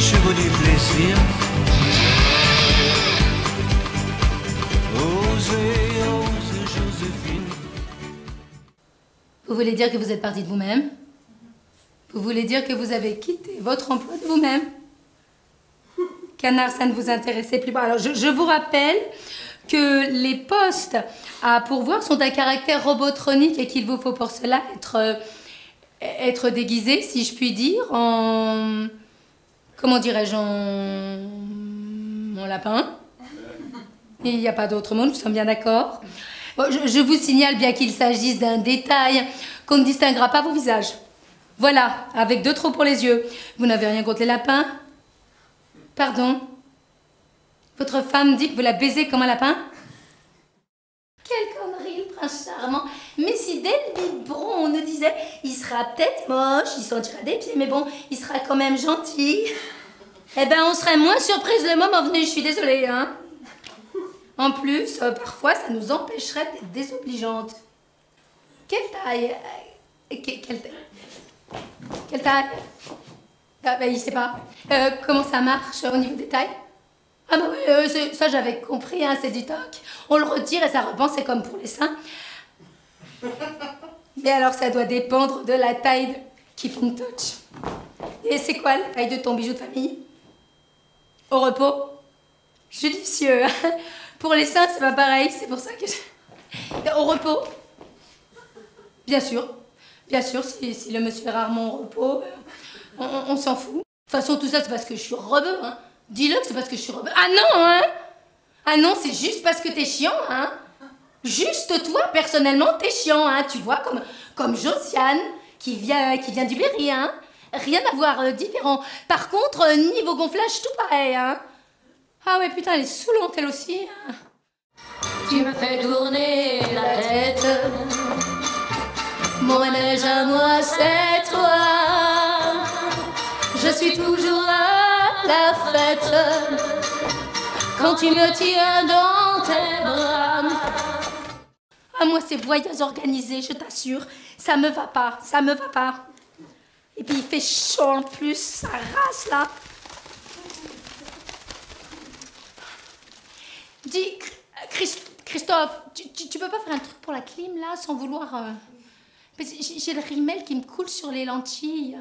chevaux du plaisir. Osez, osez, Joséphine. Vous voulez dire que vous êtes partie de vous-même? Vous voulez dire que vous avez quitté votre emploi de vous-même? Canard, ça ne vous intéressait plus. Bon, alors, je vous rappelle que les postes à pourvoir sont à caractère robotronique et qu'il vous faut pour cela être déguisé, si je puis dire, en... Comment dirais-je? En lapin. Il n'y a pas d'autre mot, nous sommes bien d'accord. Bon, je vous signale bien qu'il s'agisse d'un détail qu'on ne distinguera pas vos visages. Voilà, avec 2 trous pour les yeux. Vous n'avez rien contre les lapins? Pardon? Votre femme dit que vous la baisez comme un lapin? Quelle connerie, le prince charmant. Mais si dès le biberon, on nous disait, il sera peut-être moche, il sentira des pieds, mais bon, il sera quand même gentil. Eh ben, on serait moins surprise le moment venu, je suis désolée, hein. En plus, parfois, ça nous empêcherait d'être désobligeantes. Quelle taille? Quelle taille? Ah, ben, il sait pas. Comment ça marche au niveau des tailles? Ah bah oui, ça j'avais compris, hein, c'est du toc. On le retire et ça repense, c'est comme pour les seins. Mais alors ça doit dépendre de la taille de Keep in Touch. Et c'est quoi la taille de ton bijou de famille? Au repos? Judicieux. Pour les seins, c'est pas pareil, c'est pour ça que Au repos? Bien sûr. Bien sûr, si le monsieur est rarement au repos, on s'en fout. De toute façon, tout ça, c'est parce que je suis rebeu, hein. Dis-le que c'est parce que je suis rebeu. Ah non, hein? Ah non, c'est juste parce que t'es chiant, hein? Juste toi, personnellement, t'es chiant, hein? Tu vois, comme Josiane, qui vient du Berry, hein? Rien à voir, différent. Par contre, niveau gonflage, tout pareil, hein? Ah ouais, putain, elle est saoulante, elle aussi. Hein? Tu me fais tourner la tête. Mon manège à moi, c'est toi. Je suis toujours à la fête quand tu me tiens dans tes bras. Ah, moi, ces voyages organisés, je t'assure, ça me va pas, ça me va pas. Et puis, il fait chaud en plus, ça rase, là. Dis, Christophe, tu peux pas faire un truc pour la clim, là, sans vouloir... J'ai le rimel qui me coule sur les lentilles.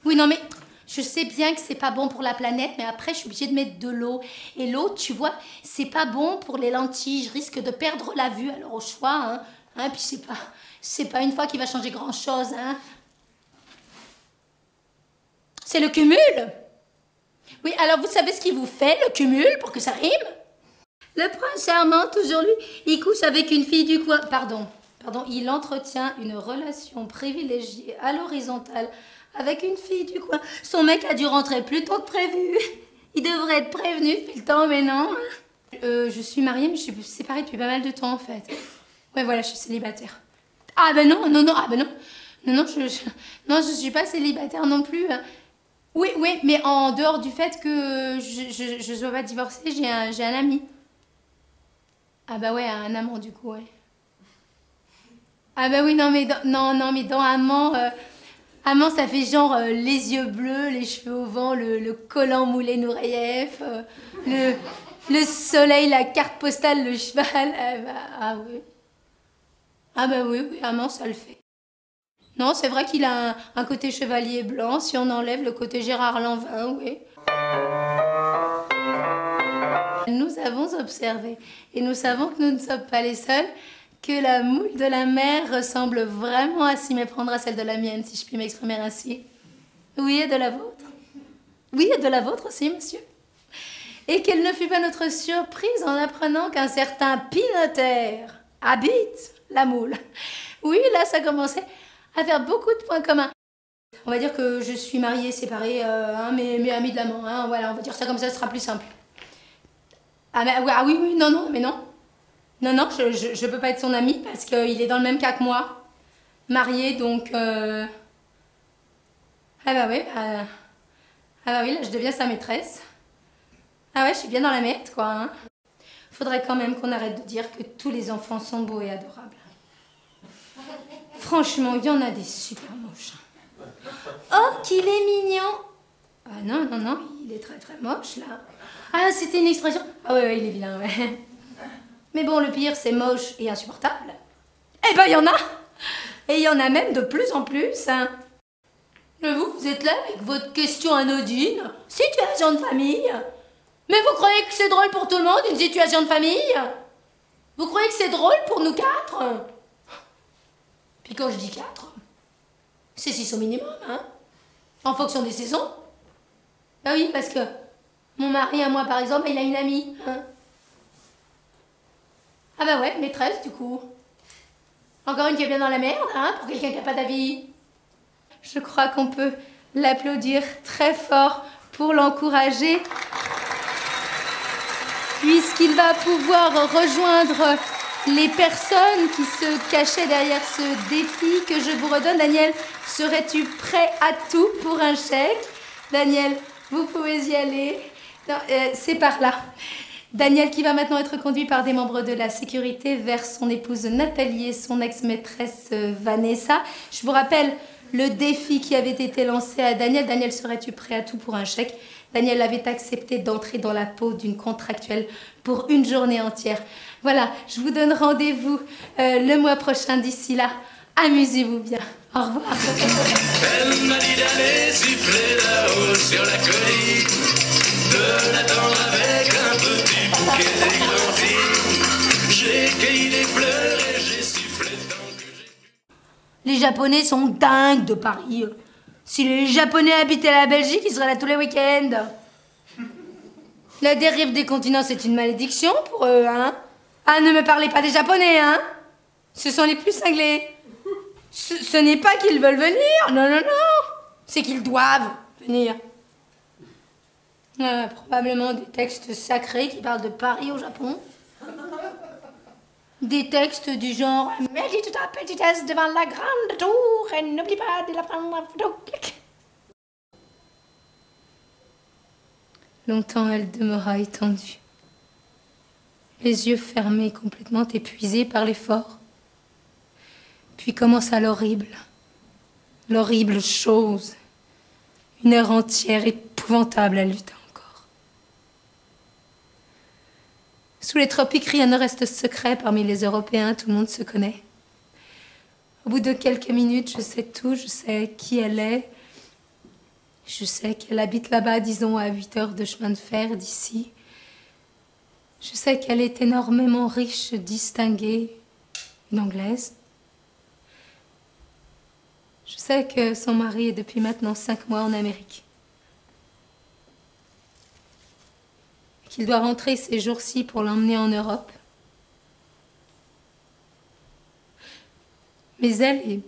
Oui, non, mais... Je sais bien que c'est pas bon pour la planète, mais après, je suis obligée de mettre de l'eau. Et l'eau, tu vois, c'est pas bon pour les lentilles. Je risque de perdre la vue, alors au choix, hein. Puis c'est pas une fois qu'il va changer grand-chose, hein. C'est le cumul. Oui, alors vous savez ce qu'il vous fait, le cumul, pour que ça rime? Le prince charmant, toujours lui, il couche avec une fille du coin. Pardon, il entretient une relation privilégiée à l'horizontale avec une fille du coin. Son mec a dû rentrer plus tôt que prévu. Il devrait être prévenu depuis le temps, mais non. Je suis mariée, mais je suis séparée depuis pas mal de temps, en fait. Ouais, voilà, je suis célibataire. Ah ben non, ah ben non. Non, je suis pas célibataire non plus. Oui, mais en dehors du fait que je ne sois pas divorcée, j'ai un ami. Ah bah ouais, un amant, du coup, ouais. Ah bah oui, non, mais dans amant... Amant, ça fait genre les yeux bleus, les cheveux au vent, le collant moulé Nureyev, le soleil, la carte postale, le cheval. Ah oui. Ah bah oui, amant, ça le fait. Non, c'est vrai qu'il a un côté chevalier blanc, si on enlève le côté Gérard Lanvin, oui. Nous avons observé, et nous savons que nous ne sommes pas les seuls, que la moule de la mer ressemble vraiment à s'y méprendre à celle de la mienne, si je puis m'exprimer ainsi. Oui, et de la vôtre. Oui, et de la vôtre aussi, monsieur. Et quelle ne fut pas notre surprise en apprenant qu'un certain Pinotaire habite la moule. Oui, là, ça commençait à faire beaucoup de points communs. On va dire que je suis mariée, séparée, mais amie de l'amant. Hein, voilà, on va dire ça comme ça, ce sera plus simple. Ah, mais, oui, non, mais non. Non, je peux pas être son amie parce qu'il est dans le même cas que moi. Marié, donc... Ah bah oui, là, je deviens sa maîtresse. Ah ouais, je suis bien dans la merde, quoi. Hein. Faudrait quand même qu'on arrête de dire que tous les enfants sont beaux et adorables. Franchement, il y en a des super moches. Oh, qu'il est mignon! Ah non, non, non, il est très très moche là. Ah, c'était une expression. Ah ouais, ouais, il est vilain, ouais. Mais bon, le pire, c'est moche et insupportable. Eh ben, il y en a. Et il y en a même de plus en plus. Hein. Et vous êtes là avec votre question anodine. Situation de famille. Mais vous croyez que c'est drôle pour tout le monde, une situation de famille? Vous croyez que c'est drôle pour nous 4? Puis quand je dis 4, c'est 6 au minimum, hein? En fonction des saisons. Bah oui, parce que mon mari à moi, par exemple, il a une amie. Hein? Ah bah ouais, maîtresse, du coup. Encore une qui est bien dans la merde, hein, pour quelqu'un qui n'a pas d'avis. Je crois qu'on peut l'applaudir très fort pour l'encourager, puisqu'il va pouvoir rejoindre les personnes qui se cachaient derrière ce défi que je vous redonne. Daniel, serais-tu prêt à tout pour un chèque? Daniel, vous pouvez y aller. Non, c'est par là. Daniel qui va maintenant être conduit par des membres de la sécurité vers son épouse Nathalie et son ex-maîtresse Vanessa. Je vous rappelle le défi qui avait été lancé à Daniel. Daniel, serais-tu prêt à tout pour un chèque? Daniel avait accepté d'entrer dans la peau d'une contractuelle pour une journée entière. Voilà, je vous donne rendez-vous le mois prochain. D'ici là, amusez-vous bien. Au revoir. Elle m'a dit d'aller siffler là-haut sur la colline, de l'attendre avec un petit bouquet d'églantines. J'ai cueilli des fleurs et j'ai sifflé tant que j'ai pu. Les Japonais sont dingues de Paris. Si les Japonais habitaient la Belgique, ils seraient là tous les week-ends. La dérive des continents, c'est une malédiction pour eux, hein? Ah, ne me parlez pas des Japonais, hein? Ce sont les plus cinglés. Ce n'est pas qu'ils veulent venir, non, non, non. C'est qu'ils doivent venir. Probablement des textes sacrés qui parlent de Paris au Japon. Des textes du genre « Médite ta petitesse devant la grande tour et n'oublie pas de la prendre en photo. » Longtemps, elle demeura étendue, les yeux fermés, complètement épuisés par l'effort. Puis commença l'horrible chose. Une heure entière épouvantable, elle lutta encore. Sous les tropiques, rien ne reste secret parmi les Européens, tout le monde se connaît. Au bout de quelques minutes, je sais tout, je sais qui elle est. Je sais qu'elle habite là-bas, disons, à 8 heures de chemin de fer d'ici. Je sais qu'elle est énormément riche, distinguée, une Anglaise. Je sais que son mari est depuis maintenant 5 mois en Amérique. Qu'il doit rentrer ces jours-ci pour l'emmener en Europe. Mais elle,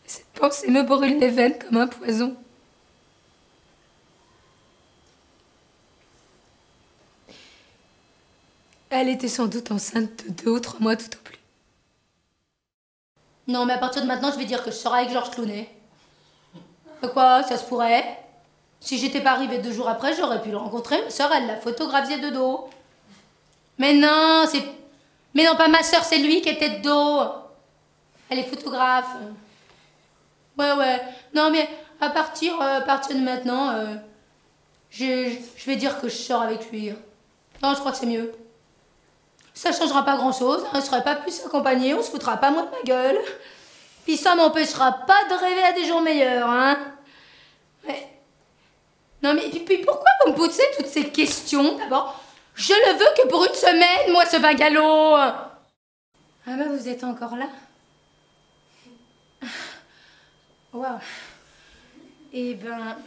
cette pensée me brûle les veines comme un poison. Elle était sans doute enceinte de 2 ou 3 mois tout au plus. Non, mais à partir de maintenant, je vais dire que je serai avec Georges Clooney. Quoi, ça se pourrait? Si j'étais pas arrivée 2 jours après, j'aurais pu le rencontrer. Ma sœur, elle l'a photographié de dos. Mais non, c'est... Mais non, pas ma sœur, c'est lui qui était de dos. Elle est photographe. Ouais. Non, mais à partir de maintenant, je vais dire que je sors avec lui. Non, je crois que c'est mieux. Ça changera pas grand-chose, hein, je serai pas plus accompagnée, on se foutra pas moins de ma gueule. Puis ça m'empêchera pas de rêver à des jours meilleurs, hein. Mais... Non mais puis pourquoi vous me posez toutes ces questions, d'abord? Je le veux que pour une semaine, moi, ce bagalo. Ah bah vous êtes encore là? Waouh. Eh ben,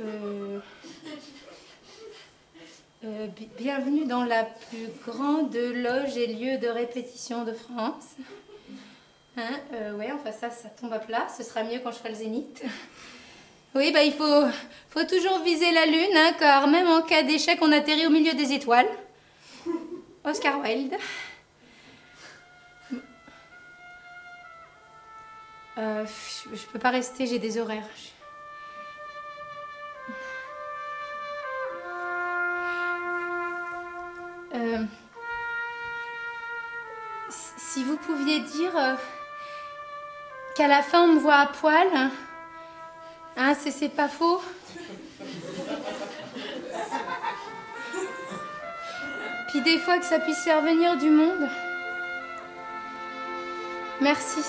bienvenue dans la plus grande loge et lieu de répétition de France. Hein, ouais, enfin ça tombe à plat. Ce sera mieux quand je ferai le zénith. Oui, bah il faut toujours viser la lune, hein, car même en cas d'échec, on atterrit au milieu des étoiles. Oscar Wilde. Je peux pas rester, j'ai des horaires. Si vous pouviez dire qu'à la fin on me voit à poil, Hein, c'est pas faux. Puis des fois que ça puisse faire venir du monde. Merci.